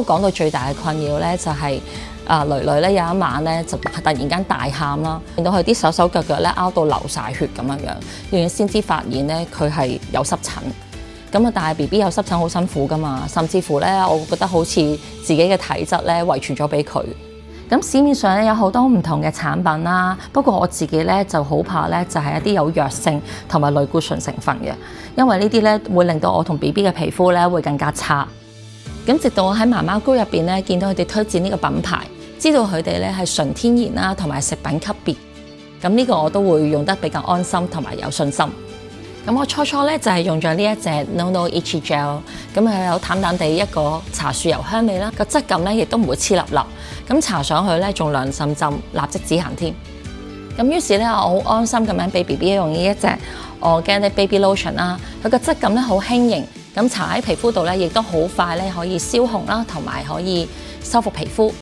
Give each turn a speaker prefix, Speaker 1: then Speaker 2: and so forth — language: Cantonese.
Speaker 1: 講到最大嘅困擾咧，就係囡囡咧有一晚咧就突然間大喊啦，見到佢啲手手腳腳咧拗到流晒血咁樣樣，然後先至發現咧佢係有濕疹。咁啊，但係 BB 有濕疹好辛苦噶嘛，甚至乎咧，我覺得好似自己嘅體質咧遺傳咗俾佢。咁市面上咧有好多唔同嘅產品啦，不過我自己咧就好怕咧，就係一啲有藥性同埋類固醇成分嘅，因為呢啲咧會令到我同 BB 嘅皮膚咧會更加差。咁直到我喺媽媽菇入邊咧見到佢哋推薦呢個品牌，知道佢哋咧係純天然啦，同埋食品級別，咁呢個我都會用得比較安心同埋有信心。咁我初初咧就係用咗呢一隻 NoNo Itchy Gel， 咁佢有淡淡地一個茶樹油香味啦，個質感咧亦都唔會黐粒粒，咁搽上去咧仲涼浸浸，立即止痕添。咁於是咧我好安心咁樣俾 BB 用呢一隻 Organic Baby Lotion 啦，佢個質感咧好輕盈，咁搽喺皮膚度咧亦都好快咧可以消紅啦，同埋可以修復皮膚。